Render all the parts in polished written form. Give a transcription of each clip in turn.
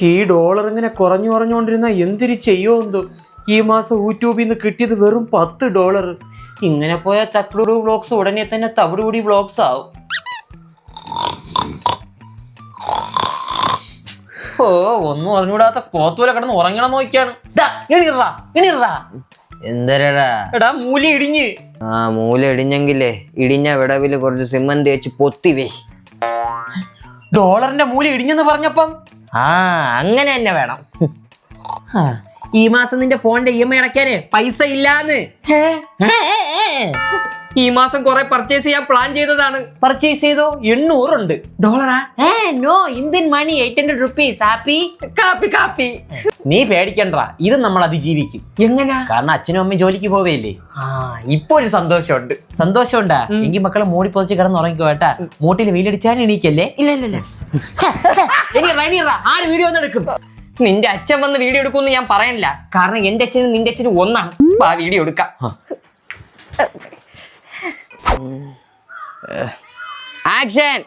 ഈ ഡോളർ ഇങ്ങനെ കുറഞ്ഞുകൊണ്ടിരുന്ന എന്തിരി ചെയ്യോ എന്തോ. ഈ മാസം യൂട്യൂബിൽ നിന്ന് കിട്ടിയത് വെറും $10. ഇങ്ങനെ പോയാൽ തക്ലൂർ വ്ളോഗ്സ് ഉടനെ തന്നെ തവിടുകൂടി വ്ളോഗ്സ് ആവും. ഓ, ഒന്നും അറിഞ്ഞൂടാത്ത പോത്തുപോലെ കിടന്ന് ഉറങ്ങണം നോക്കിയാണ്. എന്തരടാ എടാ, മൂല ഇടിഞ്ഞ്. മൂല ഇടിഞ്ഞെങ്കിലേ ഇടിഞ്ഞ വിടവില് കുറച്ച് സിമന്റ് തേച്ച് പൊത്തിവേ. ഡോളറിന്റെ മൂല ഇടിഞ്ഞെന്ന് പറഞ്ഞപ്പം അങ്ങനെ തന്നെ വേണം. ഈ മാസം നിന്റെ ഫോണിന്റെ EMI അടയ്ക്കാന് പൈസ ഇല്ലാന്ന്. ഈ മാസം കുറെ പർച്ചേസ് ചെയ്യാൻ പ്ലാൻ ചെയ്തതാണ്. പർച്ചേസ് ചെയ്തോ? $800 ഡോളറാ? No, Indian money $800. ഹാപ്പി? കാപ്പി. നീ പേടിക്കണ്ട, ഇത് നമ്മൾ അതിജീവിക്കും. എങ്ങനാ? കാരണം അച്ഛനും അമ്മയും ജോലിക്ക് പോവേല്ലേ. ഇപ്പൊ ഒരു സന്തോഷമുണ്ട്. സന്തോഷമുണ്ടാ? എങ്കിൽ മക്കളെ മൂടി പൊതിച്ച് കിടന്ന് ഉറങ്ങിക്കോ കേട്ടാ. മൂട്ടിൽ വെയിലടിച്ചാലും എണീക്കല്ലേ. ഇല്ല ആര് വീഡിയോ ഒന്ന് എടുക്കും? നിന്റെ അച്ഛൻ വന്ന് വീഡിയോ എടുക്കുമെന്ന് ഞാൻ പറയണില്ല. കാരണം എന്റെ അച്ഛനും നിന്റെ അച്ഛനും ഒന്നാണ്. ആ വീഡിയോ എടുക്കാം. ആക്ഷൻ.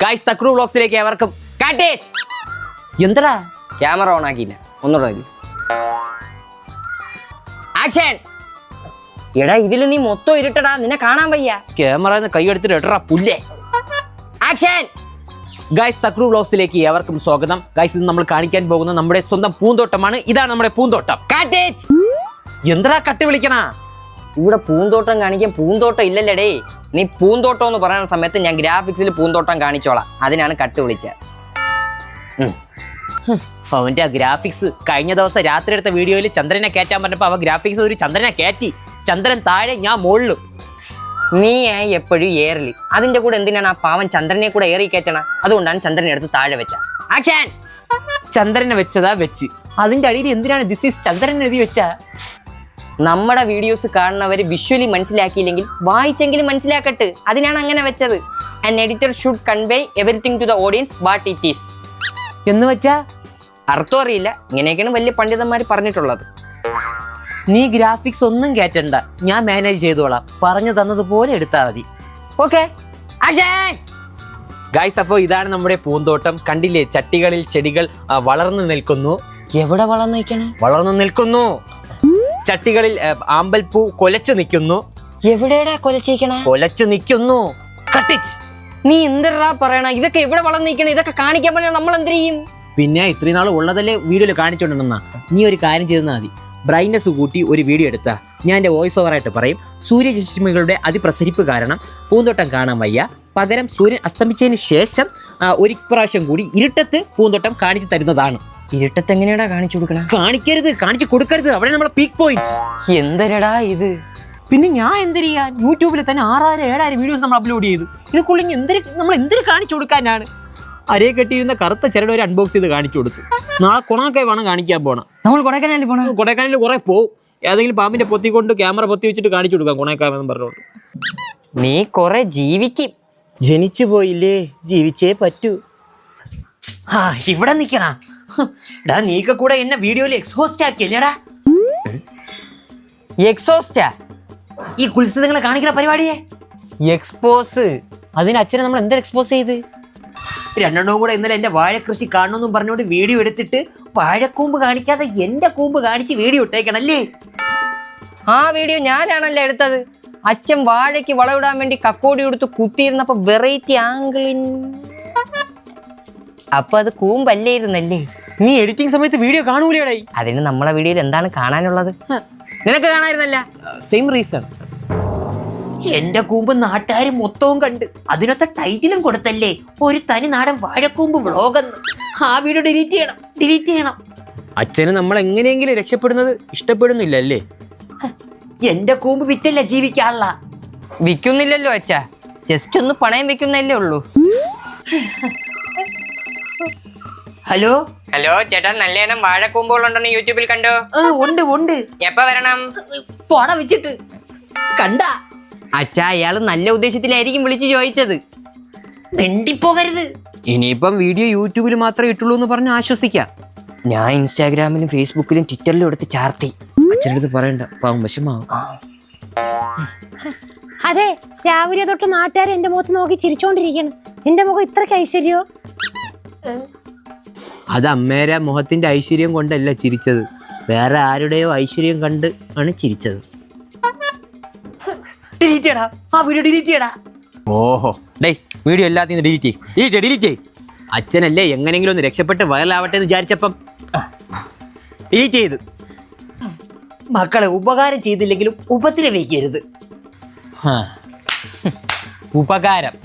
ഗൈസ്, തക്ലൂർ വ്ളോഗ്സിലേക്ക് ഏവർക്കും. എന്തടാ ക്യാമറ ഓൺ ആക്കിയില്ല? ഒന്നുകൂടെ. ആക്ഷൻ. എടാ, ഇതില് നീ മൊത്തം ഇരുട്ടടാ, നിന്നെ കാണാൻ വയ്യ. ക്യാമറ കൈ എടുത്തിട്ട് ഇടറാ പുല്ലേ. ആക്ഷൻ. ഗൈസ്, തക്ലൂർ വ്ളോഗ്സിലേക്ക് ഏവർക്കും സ്വാഗതം. ഗൈസ്, ഇന്ന് നമ്മൾ കാണിക്കാൻ പോകുന്ന നമ്മുടെ സ്വന്തം പൂന്തോട്ടമാണ്. ഇതാണ് നമ്മുടെ പൂന്തോട്ടം. എന്തടാ കട്ട് വിളിക്കണ? ഇവിടെ പൂന്തോട്ടം കാണിക്കാൻ പൂന്തോട്ടം ഇല്ലല്ലേടേ. നീ പൂന്തോട്ടം എന്ന് പറയുന്ന സമയത്ത് ഞാൻ ഗ്രാഫിക്സിൽ പൂന്തോട്ടം കാണിച്ചോളാം. അതിനാണ് കട്ട് വിളിച്ചത്. അവന്റെ ഗ്രാഫിക്സ് കഴിഞ്ഞ ദിവസം രാത്രി എടുത്ത വീഡിയോയിൽ ചന്ദ്രനെ കയറ്റാൻ പറഞ്ഞപ്പോ അവ ഗ്രാഫിക്സ് ഒരു ചന്ദ്രനെ കയറ്റി. ചന്ദ്രൻ താഴെ, ഞാൻ മുകളിലും. നീ എപ്പോഴും ഏറലി. അതിന്റെ കൂടെ എന്തിനാണ് ആ പാവൻ ചന്ദ്രനെ കൂടെ ഏറി കയറ്റണ? അതുകൊണ്ടാണ് ചന്ദ്രനെ എടുത്ത് താഴെ വെച്ച. ആക്ഷൻ. ചന്ദ്രനെ വെച്ചതാ വെച്ച്. അതിന്റെ അടിയിൽ എന്തിനാണ് ദിസ് ഈസ് ചന്ദ്രൻ എഴുതി വെച്ച? നമ്മുടെ വീഡിയോസ് കാണുന്നവര് വിഷ്വലി മനസ്സിലാക്കിയില്ലെങ്കിൽ വായിച്ചെങ്കിലും മനസ്സിലാക്കട്ടെ. അതിനാണ് അങ്ങനെ വെച്ചത്. An editor should convey everything to the audience what it is. എന്ന് വെച്ചാ അർത്ഥം അറിയില്ല. ഇങ്ങനെയൊക്കെയാണ് വലിയ പണ്ഡിതന്മാർ പറഞ്ഞിട്ടുള്ളത്. നീ ഗ്രാഫിക്സ് ഒന്നും കയറ്റണ്ട, ഞാൻ മാനേജ് ചെയ്തോളാം. പറഞ്ഞു തന്നതുപോലെ എടുത്താൽ മതി. ഓക്കെ. ആക്ഷൻ. ഗൈസ്, അപ്പോൾ ഇതാണ് നമ്മുടെ പൂന്തോട്ടം. കണ്ടില്ലേ, ചട്ടികളിൽ ചെടികൾ വളർന്നു നിൽക്കുന്നു. എവിടെ വളർന്നു നിൽക്കുന്നു? ചട്ടികളിൽ ആമ്പൽപ്പൂ കൊലച്ചു നിൽക്കുന്നു. എവിടെയാടാ കൊലച്ചു നിൽക്കുന്നു. നീ എന്തരാ പറയണ? ഇതൊക്കെ എവിടെ വളർന്നു നിൽക്കണ? ഇതൊക്കെ കാണിക്കാൻ പറഞ്ഞാൽ നമ്മൾ എന്ത് ചെയ്യും? പിന്നെ ഇത്രയും നാൾ ഉള്ളതല്ലേ വീഡിയോയിൽ കാണിച്ചോണ്ടെന്നാ. നീ ഒരു കാര്യം ചെയ്താൽ മതി. ബ്രൈറ്റ്നസ് കൂട്ടി ഒരു വീഡിയോ എടുത്താ ഞാൻ എൻ്റെ വോയിസ് ഓവറായിട്ട് പറയും. സൂര്യരശ്മികളുടെ അതിപ്രസരിപ്പ് കാരണം പൂന്തോട്ടം കാണാൻ വയ്യ. പകരം സൂര്യൻ അസ്തമിച്ചതിന് ശേഷം ഒരു പ്രാവശ്യം കൂടി ഇരുട്ടത്ത് പൂന്തോട്ടം കാണിച്ചു തരുന്നതാണ്. ഇരുട്ടത്ത് എങ്ങനെയാടാ കാണിച്ചു കൊടുക്കണം? കാണിക്കരുത്, കാണിച്ചു കൊടുക്കരുത്. അവിടെ നമ്മളെ പീക്ക് പോയിന്റ്സ്. എന്തരടാ ഇത്? പിന്നെ ഞാൻ എന്തിനു ചെയ്യാൻ? യൂട്യൂബിൽ തന്നെ 6000-7000 വീഡിയോസ് നമ്മൾ അപ്ലോഡ് ചെയ്തു. ഇതൊക്കെ നമ്മൾ എന്തിനു കാണിച്ചു കൊടുക്കാനാണ്? അരയെ കെട്ടിയിരുന്ന കറുത്ത ചിരട് ഒരു അൺബോക്സ് ചെയ്ത് കാണിച്ചു കൊടുത്തു. നാളെ കൊണാക്കായി വേണം കാണിക്കാൻ പോണം. നമ്മൾ കൊടൈക്കനാലിൽ കുറെ പോവും. ഏതെങ്കിലും പാമ്പിന്റെ പൊത്തിക്കൊണ്ട് ക്യാമറ പൊത്തി വെച്ചിട്ട് കാണിച്ചു കൊടുക്കാം കൊണാക്കാമെന്ന് പറഞ്ഞോണ്ട്. നീ കുറെ ജീവിക്കും. ജനിച്ചു പോയില്ലേ, ജീവിച്ചേ പറ്റൂ. ഇവിടെ നിക്കണ ഡാ, നീക്ക കൂടെ എന്നെ വീഡിയോയിൽ എക്സ്പോസ്റ്റ് ആക്കിയല്ലേടാ. എക്സോസ്റ്റാ? ഈ കുത്സിതങ്ങളെ കാണിക്കുന്ന പരിപാടിയെ എക്സ്പോസ്. അതിന് അച്ഛനെ നമ്മൾ എന്താ എക്സ്പോസ് ചെയ്ത്? രണ്ടെണ്ണവും കൂടെ ഇന്നലെ എന്റെ വാഴക്കൃഷി കാണണമെന്നും പറഞ്ഞുകൊണ്ട് വീഡിയോ എടുത്തിട്ട് വാഴക്കൂമ്പ് കാണിക്കാതെ എന്റെ കൂമ്പ് കാണിച്ച് വീഡിയോ ഇട്ടേക്കണല്ലേ. ആ വീഡിയോ ഞാനാണല്ലേ എടുത്തത്. അച്ഛൻ വാഴയ്ക്ക് വളവിടാൻ വേണ്ടി കക്കോടി കൊടുത്ത് കുത്തിയിരുന്നപ്പോ വെറൈറ്റി ആംഗിളിൻ. അപ്പൊ അത് കൂമ്പല്ലേയിരുന്നല്ലേ? നീ എഡിറ്റിംഗ് സമയത്ത് വീഡിയോ കാണൂലേടേ. അതിന് നമ്മളെ വീഡിയോയിൽ എന്താണ് കാണാനുള്ളത്? നിനക്ക് കാണായിരുന്നല്ല. Same reason. എന്റെ കൂമ്പ് നാട്ടുകാർ മൊത്തവും കണ്ട് അതിനൊത്ത ടൈറ്റിലും കൊടുത്തല്ലേ, ഒരു തനി നാടൻ വാഴക്കൂമ്പ് വ്ളോഗെന്ന്. ആ വീഡിയോ ഡിലീറ്റ് ചെയ്യണം. അച്ഛന് നമ്മൾ എങ്ങനെയെങ്കിലും രക്ഷപ്പെടുന്നത് ഇഷ്ടപ്പെടുന്നില്ലല്ലേ. എന്റെ കൂമ്പ് വിറ്റല്ല ജീവിക്കാനുള്ള. വിൽക്കുന്നില്ലല്ലോ അച്ഛാ, ജസ്റ്റ് ഒന്ന് പണയം വെക്കുന്നല്ലേ ഉള്ളൂ. ഹലോ ചേട്ടാ, നല്ല ഇനം വാഴക്കൂമ്പുകളുണ്ടെന്ന് യൂട്യൂബിൽ കണ്ടോ? ഉണ്ട്. എപ്പ വരണം? പോണ വെച്ചിട്ട് കണ്ട. അച്ഛാ, അയാള് നല്ല ഉദ്ദേശത്തിലായിരിക്കും വിളിച്ചു ചോദിച്ചത്. മിണ്ടിപ്പോകരുത്. ഇനിയിപ്പം വീഡിയോ യൂട്യൂബിൽ മാത്രമേ ഇട്ടുള്ളൂ എന്ന് പറഞ്ഞ് ആശ്വസിക്കാം. ഞാൻ ഇൻസ്റ്റാഗ്രാമിലും ഫേസ്ബുക്കിലും ട്വിറ്ററിലും എടുത്ത് ചാർത്തി. അച്ഛനടുത്ത് പറയണ്ട, പാവം വിഷമാവും. അതെ, രാവിലെ തൊട്ട് നാട്ടുകാർ എന്റെ മുഖത്ത് നോക്കി ചിരിച്ചോണ്ടിരിക്കണം. എന്റെ മുഖം ഇത്രയ്ക്ക് ഐശ്വര്യോ? അത് അമ്മേരെ മുഖത്തിന്റെ ഐശ്വര്യം കൊണ്ടല്ല ചിരിച്ചത്, വേറെ ആരുടെയോ ഐശ്വര്യം കണ്ട് ആണ് ചിരിച്ചത്. ഡിലീറ്റ് ചെയ്യടാ, ആ വീഡിയോ ഡിലീറ്റ് ചെയ്യടാ. ഓഹോ, ഡേ വീഡിയോ എല്ലാത്തിനും ഡിലീറ്റ് ചെയ്യ്. അച്ഛനല്ലേ എങ്ങനെങ്കിലും ഒന്ന് രക്ഷപ്പെട്ട് വൈറലാവട്ടെ എന്ന് വിചാരിച്ചപ്പം ഡിലീറ്റ് ചെയ്ത്. മക്കളെ ഉപകാരം ചെയ്തില്ലെങ്കിലും ഉപദ്രവിക്കരുത്. ഉപകാരം,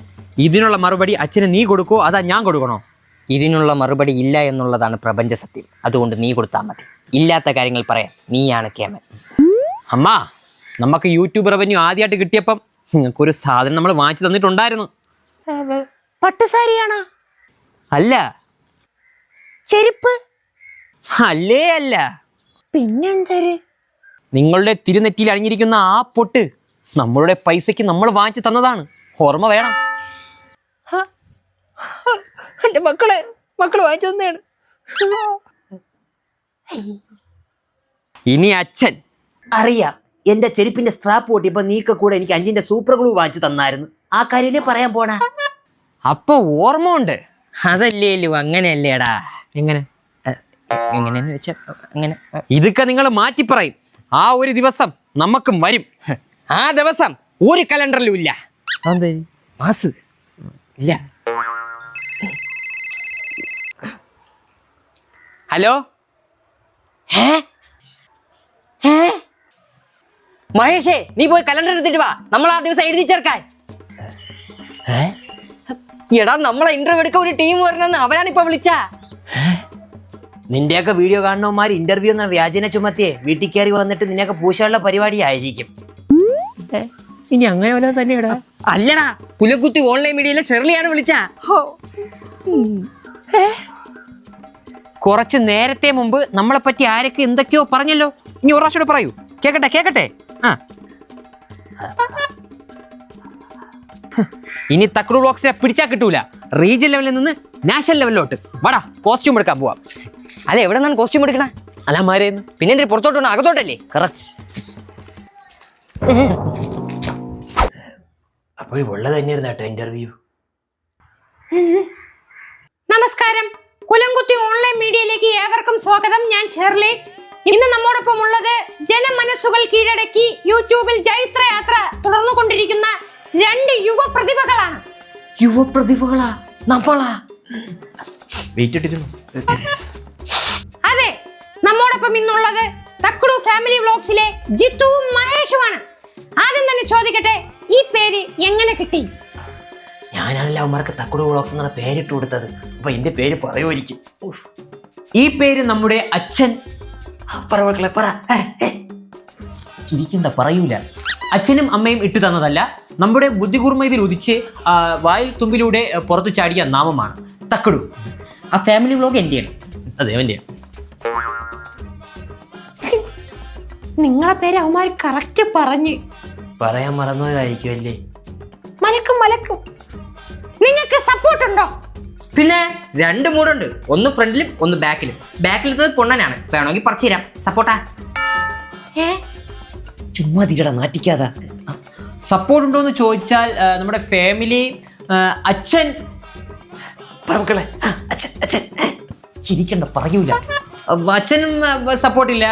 ഇതിനുള്ള മറുപടി അച്ഛന് നീ കൊടുക്കോ അതാ ഞാൻ കൊടുക്കണോ? ഇതിനുള്ള മറുപടി ഇല്ല എന്നുള്ളതാണ് പ്രപഞ്ച സത്യം. അതുകൊണ്ട് നീ കൊടുത്താൽ മതി. ഇല്ലാത്ത കാര്യങ്ങൾ പറയാൻ നീയാണ് കേമൻ. അമ്മ, നമുക്ക് യൂട്യൂബ് റവന്യൂ ആദ്യമായിട്ട് കിട്ടിയപ്പം നിങ്ങൾക്കൊരു സാധനം നമ്മൾ വാങ്ങിച്ചു തന്നിട്ടുണ്ടായിരുന്നു. പട്ടുസാരിയാണോ? അല്ല. ചെരുപ്പ്? അല്ലേ അല്ല. പിന്നെന്തൊരു? നിങ്ങളുടെ തിരുനെറ്റിയിൽ അണിഞ്ഞിരിക്കുന്ന ആ പൊട്ട് നമ്മളുടെ പൈസക്ക് നമ്മൾ വാങ്ങിച്ചു തന്നതാണ്. ഓർമ്മ വേണം. എന്റെ മക്കള് വാങ്ങിച്ചു തന്നെയാണ്. ഇനി അച്ഛൻ അറിയാം, എന്റെ ചെരുപ്പിന്റെ സ്ട്രാപ്പ് പൊട്ടിയപ്പോ നീക്ക കൂടെ എനിക്ക് 5ന്റെ സൂപ്പർ ഗ്ലൂ വാങ്ങിച്ചു തന്നായിരുന്നു. ആ കാര്യമല്ലേ പറയാൻ പോണ? അപ്പൊ ഓർമ്മ ഉണ്ട്. അതല്ലേലു, അങ്ങനെയല്ലേടാ. എങ്ങനെ എങ്ങനെയെന്ന് വെച്ചാ അങ്ങനെ ഇതൊക്കെ നിങ്ങൾ മാറ്റി പറയും. ആ ഒരു ദിവസം നമുക്കും വരും. ആ ദിവസം ഒരു കലണ്ടറിലും ഇല്ല. മാസ് ഇല്ല. ഹലോ, മഹേഷേ, നീ പോയി കലണ്ടർ എടുത്തിട്ട് വാ, നമ്മൾ ആ ദിവസം എഴുതി ചേർക്കാൻ. എടാ, നമ്മളെ ഇന്റർവ്യൂ എടുക്കാൻ ഒരു ടീം വരണമെന്ന് അവരാണ് ഇപ്പൊ വിളിച്ച. നിന്റെയൊക്കെ വീഡിയോ കാണുന്നവന്മാർ ഇന്റർവ്യൂ എന്ന വ്യാജന ചുമത്തിയെ വീട്ടിൽ കയറി വന്നിട്ട് നിന്നെയൊക്കെ പൂശാനുള്ള പരിപാടി ആയിരിക്കും. ഇനി അങ്ങനെ വല്ലതും തന്നെയാടാ? അല്ലടാ, പുലക്കുത്തി ഓൺലൈൻ മീഡിയയിലെ ഷെർലിയാണ് വിളിച്ച. കുറച്ച് നേരത്തെ മുമ്പ് നമ്മളെ പറ്റി ആരൊക്കെ എന്തൊക്കെയോ പറഞ്ഞല്ലോ. ഇനി ഒരു പ്രാവശ്യം പറയൂ, കേക്കട്ടെ. ഇനി തക്രു ബ്ലോക്സിനെ പിടിച്ചാൽ കിട്ടൂല. റീജിയൻ ലെവലിൽ നിന്ന് നാഷണൽ ലെവലിലോട്ട് വാടാ, കോസ്റ്റ്യൂം എടുക്കാൻ പോവാം. അതെ, എവിടെ നിന്നാണ് കോസ്റ്റ്യൂം എടുക്കണ? അല്ലമാരേന്ന്. പിന്നെ എന്തിന് പുറത്തോട്ടോ? അകത്തോട്ടല്ലേ? കറക്റ്റ്. അപ്പോഴും ഉള്ളത് തന്നെയായിരുന്നു കേട്ടോ ഇന്റർവ്യൂ. നമസ്കാരം, കുലംകുത്തി ഓൺലൈൻ മീഡിയയിലേക്ക് ഏവർക്കും സ്വാഗതം. ഞാൻ ഷെർലി. ഇന്ന് നമ്മോടൊപ്പം ഉള്ളത് ജനമനസ്സുകൾ കീഴടക്കി യൂട്യൂബിൽ ജൈത്രയാത്ര തുടർന്നുകൊണ്ടിരിക്കുന്ന 2 യുവ പ്രതിഭകളാണ്. യുവപ്രതിഭകളാ നമ്മളാ? അതെ, നമ്മോടൊപ്പം ഇന്നുള്ളത് തക്കുടു ഫാമിലി വ്ലോഗ്സിലെ ജിത്തുവും മഹേഷുമാണ്. ആദ്യം തന്നെ ചോദിക്കട്ടെ, ഈ പേര് എങ്ങനെ കിട്ടി? ഞാനാണല്ലോ അവന്മാർക്ക് തക്കുടു വ്ളോഗ്സ് എന്നാണ് പേരിട്ട് കൊടുത്തത്. അപ്പൊ എന്റെ പേര് പറയുമായിരിക്കും. ഈ പേര് നമ്മുടെ അച്ഛൻ ചിരിക്കണ്ട, പറയൂല. അച്ഛനും അമ്മയും ഇട്ടു തന്നതല്ല, നമ്മുടെ ബുദ്ധികൂർമ്മയിൽ ഉദിച്ച് വായിൽ തുമ്പിലൂടെ പുറത്തു ചാടിയ നാമമാണ് തക്കുടു. ആ ഫാമിലി വ്ളോഗ് എന്റെയാണ്. അതെ, എന്റെയാണ്. നിങ്ങളെ പേര് അവന്മാർ കറക്റ്റ് പറഞ്ഞ് പറയാൻ മറന്നതായിരിക്കും അല്ലേ? മലക്കും. നിങ്ങൾക്ക് സപ്പോർട്ട് ഉണ്ടോ? പിന്നെ 2 മൂടുണ്ട്, ഒന്ന് ഫ്രണ്ടിലും ഒന്ന് ബാക്കിലും. ബാക്കിലത്തത് പൊണ്ണനാണ്, വേണമെങ്കിൽ പറിച്ചു തരാം. സപ്പോർട്ടാ? ചുമ്മാ തീരടാ, നാട്ടിക്കാതാ. സപ്പോർട്ട് ഉണ്ടോ എന്ന് ചോദിച്ചാൽ നമ്മുടെ ഫാമിലി, അച്ഛൻ ചിരിക്കണ്ട, പറയൂല. അച്ഛനും സപ്പോർട്ടില്ല,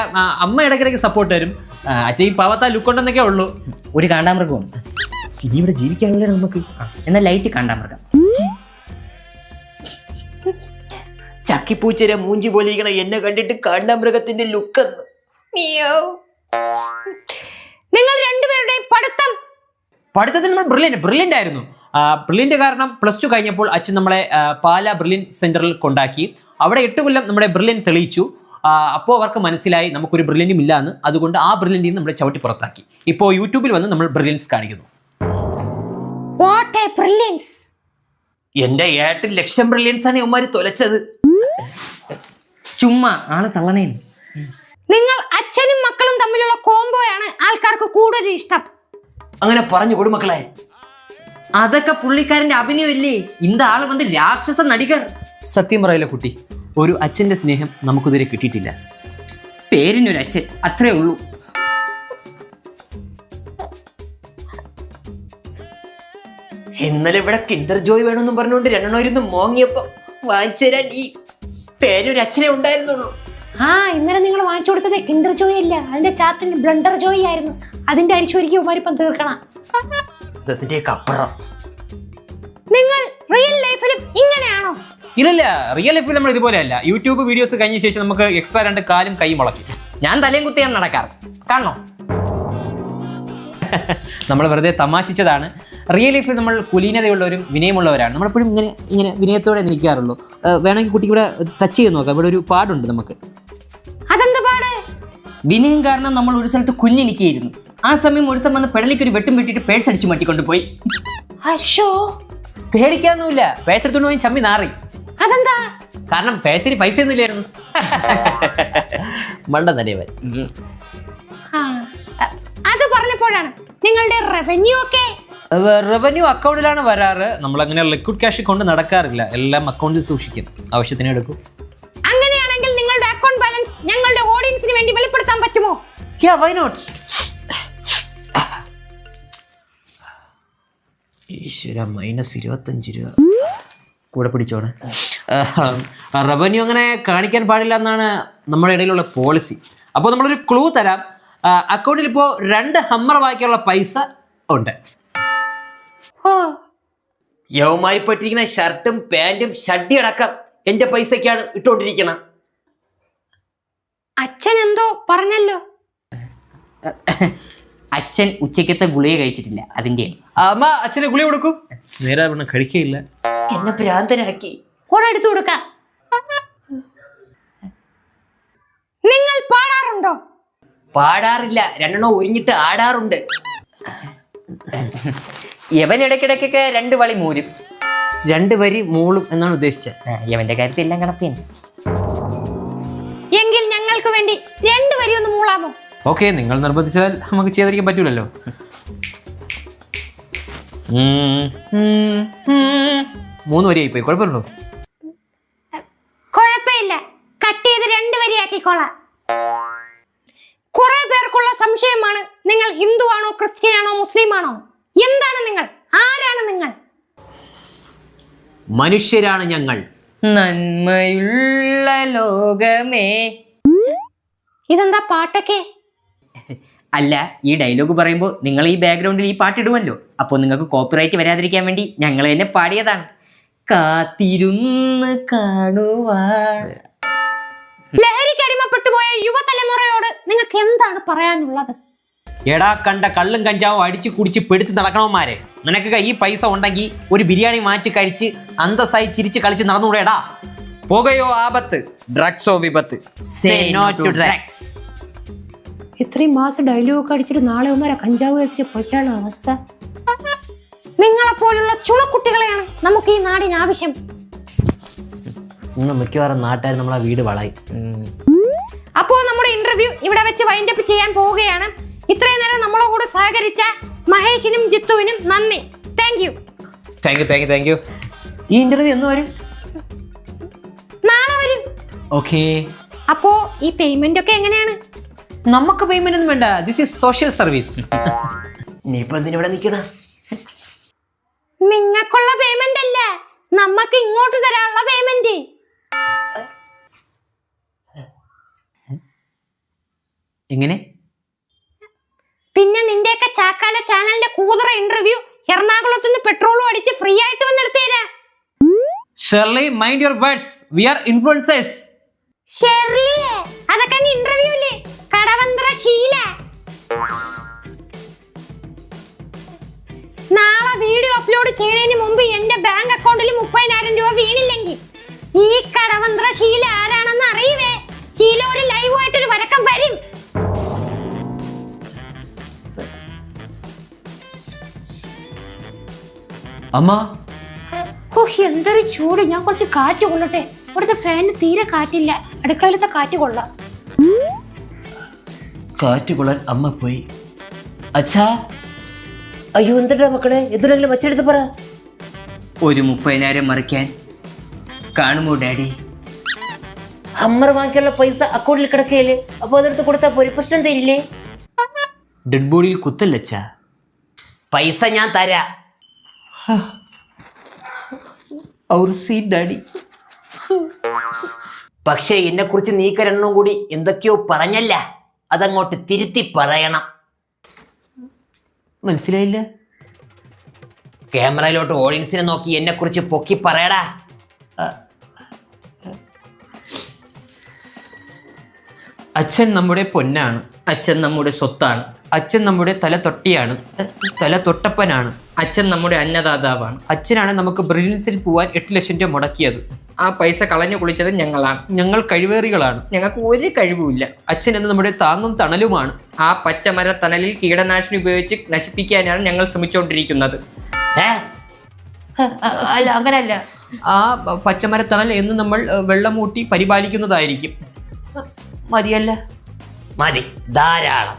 അമ്മ ഇടയ്ക്കിടയ്ക്ക് സപ്പോർട്ട് തരും. അച്ഛൻ ഈ പാവത്താ ലുക്കൊണ്ടെന്നൊക്കെ ഉള്ളൂ. ഒരു കാണ്ടാമൃഗവും ഇനി ഇവിടെ ജീവിക്കാനുള്ള നമുക്ക്. എന്നാൽ ലൈറ്റ് കാണ്ടാമൃഗം. ചക്കിപ്പൂച്ചരെ മൂഞ്ചി പോലെ ഇരിക്കണ എന്നെ കണ്ടിട്ട് കാണ്ടാമൃഗത്തിന്റെ ലുക്ക്. നിങ്ങൾ രണ്ടുപേരുടെയും പഠിത്തത്തിൽ നമ്മൾ ബ്രില്യൻ്റ് ആയിരുന്നു. ബ്രില്യൻ്റ് കാരണം +2 കഴിഞ്ഞപ്പോൾ അച്ഛൻ നമ്മളെ പാലാ ബ്രില്യൻ സെന്ററിൽ കൊണ്ടാക്കി. അവിടെ 8 കൊല്ലം നമ്മുടെ ബ്രില്യൻ തെളിയിച്ചു. അപ്പോൾ അവർക്ക് മനസ്സിലായി നമുക്കൊരു ബ്രില്യൻറ്റും ഇല്ല എന്ന്. അതുകൊണ്ട് ആ ബ്രില്യൻറ്റിൽ നമ്മളെ ചവിട്ടി പുറത്താക്കി. ഇപ്പോൾ യൂട്യൂബിൽ വന്ന് നമ്മൾ ബ്രില്യൻസ് കാണിക്കുന്നു. What A brilliance! എന്റെ 8 ലക്ഷം ബ്രില്യൻസ് ആണ് ഇവന്മാര് തൊലച്ചത്. ചുമ്മാ ആള് തള്ളനേന്. നിങ്ങൾ അച്ഛനും മക്കളും തമ്മിലുള്ള കോംബോയാണ് ആൾക്കാർക്ക് കൂടുതൽ ഇഷ്ടം. അങ്ങനെ പറഞ്ഞു കൊടുമക്കളെ. അതൊക്കെ പുള്ളിക്കാരന്റെ അഭിനയമില്ലേ? இந்த ആള് വന്ന് രാക്ഷസ നടികർ. സത്യം പറയില്ല കുട്ടി, ഒരു അച്ഛന്റെ സ്നേഹം നമുക്കിതുവരെ കിട്ടിയിട്ടില്ല. പേരിനൊരച്ഛൻ, അത്രേ ഉള്ളൂ. ഇന്നലെ ഇവിടെ കിൻഡർ ജോയ് വേണമെന്നും പറഞ്ഞുകൊണ്ട് രണ്ടെണ്ണമായിരുന്നു മോങ്ങിയപ്പോ വാങ്ങിച്ചു തരാൻ ഈ പേരൊരു അച്ഛനെ ഉണ്ടായിരുന്നുള്ളൂ. ഇന്നലെ നിങ്ങൾ വാങ്ങിച്ചു കൊടുത്തത് കിൻഡർ ജോയ് അല്ല, അതിന്റെ ചാത്തിന് ബ്ലണ്ടർ ജോയ് ആയിരുന്നു. അതിന്റെ അരിശോരിക്കും ഉമാരിപ്പം തീർക്കണം. അതിന്റെയൊക്കെ അപ്പുറം. നിങ്ങൾ റിയൽ ലൈഫിലും ഇങ്ങനെയാണോ? ഇല്ല, റിയൽ ലൈഫിൽ നമ്മൾ ഇതുപോലെയല്ല. യൂട്യൂബ് വീഡിയോസ് കഴിഞ്ഞ ശേഷം നമുക്ക് എക്സ്ട്രാ 2 കാലും കൈ മുളക്കും. ഞാൻ തലയും കുത്തിയാണ് നടക്കാറ്, കാണണോ? നമ്മൾ വെറുതെ തമാശിച്ചതാണ്. റിയൽ ലൈഫിൽ നമ്മൾ കുലീനതയുള്ളവരും വിനയമുള്ളവരാണ്. നമ്മളെപ്പോഴും ഇങ്ങനെ വിനയത്തോടെ നിൽക്കാറുള്ളൂ. വേണമെങ്കിൽ കുട്ടിക്ക് ഇവിടെ ടച്ച് ചെയ്ത് നോക്കാം. ഇവിടെ ഒരു പാടുണ്ട് നമുക്ക്. അതെന്ത് പാട്? വിനയം കാരണം നമ്മൾ ഒരു സ്ഥലത്ത് കുഞ്ഞിനിക്കായിരുന്നു. ആ സമയം ഒരുത്തം വന്ന് പെടലിക്ക് ഒരു വെട്ടും വെട്ടിയിട്ട് പേഴ്സ് അടിച്ചു മാറ്റിക്കൊണ്ട് പോയി. പേടിക്കാനൊന്നുമില്ല, പേഴ്സ് എടുത്തോണ്ട് പോയി ചമ്മി നാറി. അതെന്താ? കാരണം പേഴ്സിന് പൈസ ഒന്നും ഇല്ലായിരുന്നു. മണ്ട തലവൻ. അത് പറഞ്ഞപ്പോഴാണ് നിങ്ങളുടെ റവന്യൂ ഒക്കെ. റവന്യൂ അക്കൗണ്ടിലാണ് വരാറ്. നമ്മൾ അങ്ങനെ ലിക്വിഡ് ക്യാഷ് കൊണ്ട് നടക്കാറില്ല. എല്ലാം അക്കൗണ്ടിൽ സൂക്ഷിക്കും, ആവശ്യത്തിന് എടുക്കും. അങ്ങനെയാണെങ്കിൽ നിങ്ങളുടെ അക്കൗണ്ട് ബാലൻസ് ഞങ്ങളുടെ ഓഡിയൻസിന് വേണ്ടി വെളിപ്പെടുത്താൻ പറ്റുമോ? Why not? ഈശ്വര, -25 രൂപ കൂടെ പിടിച്ചോണേ. റവന്യൂ അങ്ങനെ കാണിക്കാൻ പാടില്ല എന്നാണ് നമ്മുടെ ഇടയിലുള്ള പോളിസി. അപ്പോൾ നമ്മളൊരു ക്ലൂ തരാം. അക്കൗണ്ടിൽ ഇപ്പോൾ 2 ഹമ്മർ വാങ്ങിക്കാനുള്ള പൈസ ഉണ്ട്. യവന്മാരി പറ്റിരിക്കുന്ന ഷർട്ടും പാന്റും ഷഡ്ഡി അടക്കം എന്റെ പൈസക്കാണ് ഇട്ടുകൊണ്ടിരിക്കണം. അച്ഛൻ എന്തോ പറഞ്ഞല്ലോ. അച്ഛൻ ഉച്ചക്കത്തെ ഗുളിക കഴിച്ചിട്ടില്ല, അതിന്റെ. അമ്മ അച്ഛന് ഗുളിക കൊടുക്കും. നേരെ കഴിക്കയില്ല. എന്നെ ഭ്രാന്തനാക്കി. കൂടെ എടുത്തു കൊടുക്ക. നിങ്ങൾ പാടാറുണ്ടോ? പാടാറില്ല, 2 ഉരിഞ്ഞിട്ട് ആടാറുണ്ട്. യവൻ ഇടയ്ക്കിടയ്ക്കൊക്കെ 2 വളി മൂരും. 2 വരി മൂളും എന്നാണ് ഉദ്ദേശിച്ചത്. യവന്റെ കാര്യത്തിൽ എല്ലാം കണക്കിന്. എങ്കിൽ ഞങ്ങൾക്ക് വേണ്ടി 2 വരി ഒന്ന് മൂളാമോ? ഓക്കെ, നിങ്ങൾ നിർബന്ധിച്ചാൽ നമുക്ക് ചെയ്യാതിരിക്കാൻ പറ്റൂലല്ലോ. 3 വരിയായി പോയി, കുഴപ്പമില്ലല്ലോ. കുഴപ്പമില്ല, കട്ട് ചെയ്ത് 2 വരിയാക്കിക്കോളാം. കുറെ പേർക്കുള്ള സംശയമാണ്, നിങ്ങൾ ഹിന്ദു ആണോ, ക്രിസ്ത്യൻ ആണോ, മുസ്ലിം ആണോ? എന്താണ് നിങ്ങൾ? ആരാണ് നിങ്ങൾ? മനുഷ്യരാണ് ഞങ്ങൾ. നന്മയുള്ള ലോകമേ. ഇതെന്താ പാട്ടൊക്കെ? അല്ല, ഈ ഡയലോഗ് പറയുമ്പോൾ നിങ്ങൾ ഈ ബാക്ക്ഗ്രൗണ്ടിൽ ഈ പാട്ടിടുമല്ലോ, അപ്പോൾ നിങ്ങൾക്ക് കോപ്പിറൈറ്റ് വരാതിരിക്കാൻ വേണ്ടി ഞങ്ങൾ തന്നെ പാടിയതാണ്. കാത്തിരുന്ന് കാണുവാൻ. ലഹരിക്ക് അടിമപ്പെട്ടു പോയ യുവതലമുറയോട് നിങ്ങൾക്ക് എന്താണ് പറയാനുള്ളത്? എടാ, കണ്ട കള്ളും കഞ്ചാവും അടിച്ച് കുടിച്ച് പെടുത്ത് നടക്കണവന്മാരെ, നിനക്കൊക്കെ ഈ പൈസ ഉണ്ടെങ്കിൽ ഒരു ബിരിയാണി വാങ്ങിച്ച് കഴിച്ച് അന്തസ്സായി ചിരിച്ച് കളിച്ച് നടന്നുകൂടെടാ. പുകയോ ആപത്ത്, ഡ്രഗ്സോ വിപത്ത്. Say no to drugs. ഇത്രയും മാസം ഡയലോഗ് അടിച്ചിട്ട് നാളെ ഉമാരെ കഞ്ചാവ് കേസിൽ പൊയ്ക്കാനുള്ള അവസ്ഥ. നിങ്ങളെപ്പോലുള്ള ചുണക്കുട്ടികളെയാണ് നമുക്ക് ഈ നാടിന് ആവശ്യം. ഇന്ന് മിക്കവാറും നാട്ടുകാർ നമ്മളെ വീട് വളയും. അപ്പോ നമ്മുടെ ഇന്റർവ്യൂ ഇവിടെ വെച്ച് വൈൻഡ് അപ്പ് ചെയ്യാൻ പോവുകയാണ്. ഇത്രയും നേരം നമ്മളെ കൂടെ സഹകരിച്ച മഹേഷിനും ജിത്തുവിനും നന്ദി. Thank you. ഈ ഇന്റർവ്യൂ എന്ന് വരും? നാളെ വരും. ഓക്കെ. അപ്പോ ഈ പേയ്മെന്റ് ഒക്കെ എങ്ങനെയാണ്? നമുക്ക് പേയ്മെന്റ് ഒന്നും വേണ്ട. This is social service. നീയിപ്പോ എന്തിനിവിടെ നിൽക്കണ? നിങ്ങൾക്കുള്ള പേയ്മെന്റ് അല്ല, നമുക്ക് ഇങ്ങോട്ട് തരാനുള്ള പേയ്മെന്റ്. എങ്ങനെ? പിന്നെ നിന്റെയൊക്കെ ചാക്കാല ചാനലിന്റെ കൂതറ ഇന്റർവ്യൂ എറണാകുളത്ത് നിന്ന് പെട്രോളും അടിച്ച് ഫ്രീ ആയിട്ട് വന്നെടുത്തേരാ. Shirley, mind your words. We are influencers. Shirley, അതൊക്കെ ഇന്റർവ്യൂ ഇല്ലേ? കടവന്ത്ര ശീല. നാളെ വീഡിയോ അപ്ലോഡ് ചെയ്യുന്നതിന് മുമ്പ് എന്റെ ബാങ്ക് അക്കൗണ്ടിൽ 30,000 രൂപ വീണില്ലെങ്കിൽ ഈ കടവന്ത്ര ശീല ആരാണെന്ന് അറിയുവേ. ശീല ഒരു ലൈവായിട്ടൊരു വരക്കം വരും. അമ്മ, എന്തൊരു ചൂട്. ഞാൻ കുറച്ച് കാറ്റ് കൊള്ളട്ടെ. ഇവിടുത്തെ ഫാനിന് തീരെ കാറ്റില്ല, അടുക്കളയിലത്തെ കാറ്റ് കൊള്ളാം. കാറ്റ് കൊള്ളാൻ അമ്മ പോയി. അച്ഛാ, അയ്യോ എന്താ മക്കളെ, എന്തുണ്ടെങ്കിലും അച്ഛനടുത്ത് പറ. ഒരു 30,000 മറിക്കാൻ കാണുമോ ഡാഡി? ഹമ്മർ വാങ്ങിക്കാനുള്ള പൈസ അക്കൗണ്ടിൽ കിടക്കുകയല്ലേ, അപ്പൊ അതെടുത്ത് കൊടുത്താൽ പോരെ, പ്രശ്നം തരില്ലേ? ഡെഡ് ബോഡിയിൽ കുത്തല്ലച്ചാ. പൈസ ഞാൻ തരാ. Our seat daddy. പക്ഷേ എന്നെ കുറിച്ച് നീക്കരെണ്ണം കൂടി എന്തൊക്കെയോ പറഞ്ഞല്ല, അതങ്ങോട്ട് തിരുത്തി പറയണം. മനസ്സിലായില്ല? ക്യാമറയിലോട്ട് ഓഡിയൻസിനെ നോക്കി എന്നെ കുറിച്ച് പൊക്കി പറയടാ. അച്ഛൻ നമ്മുടെ പൊന്നാണ്, അച്ഛൻ നമ്മുടെ സ്വത്താണ്, അച്ഛൻ നമ്മുടെ തല തൊട്ടിയാണ്, തല തൊട്ടപ്പനാണ്, അച്ഛൻ നമ്മുടെ അന്നദാതാവാണ്. അച്ഛനാണ് നമുക്ക് ബ്രില്യൻസിൽ പോവാൻ 8 ലക്ഷം രൂപ മുടക്കിയത്. ആ പൈസ കളഞ്ഞു കുളിച്ചത് ഞങ്ങളാണ്. ഞങ്ങൾ കഴിവേറികളാണ്. ഞങ്ങൾക്ക് ഒരു കഴിവുമില്ല. അച്ഛൻ എന്ന് നമ്മുടെ താങ്ങും തണലുമാണ്. ആ പച്ചമര തണലിൽ കീടനാശിനി ഉപയോഗിച്ച് നശിപ്പിക്കാനാണ് ഞങ്ങൾ ശ്രമിച്ചുകൊണ്ടിരിക്കുന്നത്. അല്ല, അങ്ങനല്ല. ആ പച്ചമരത്തണൽ എന്ന് നമ്മൾ വെള്ളം മൂട്ടി പരിപാലിക്കുന്നതായിരിക്കും. മതിയല്ല? മതി, ധാരാളം.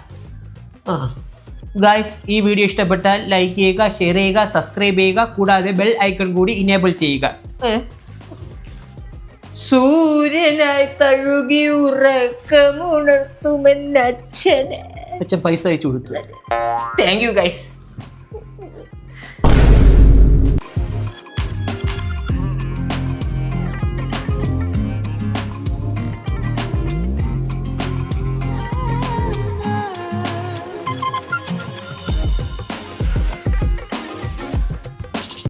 ഗായ്സ്, ഈ വീഡിയോ ഇഷ്ടപ്പെട്ടാൽ ലൈക്ക് ചെയ്യുക, ഷെയർ ചെയ്യുക, സബ്സ്ക്രൈബ് ചെയ്യുക, കൂടാതെ ബെൽ ഐക്കൺ കൂടി ഇനേബിൾ ചെയ്യുക. സൂര്യനായി തഴുകി ഉറക്കമുണർത്തുമെന്നച്ഛനെ. അച്ഛൻ പൈസ അയച്ചു കൊടുത്തു. Thank you guys.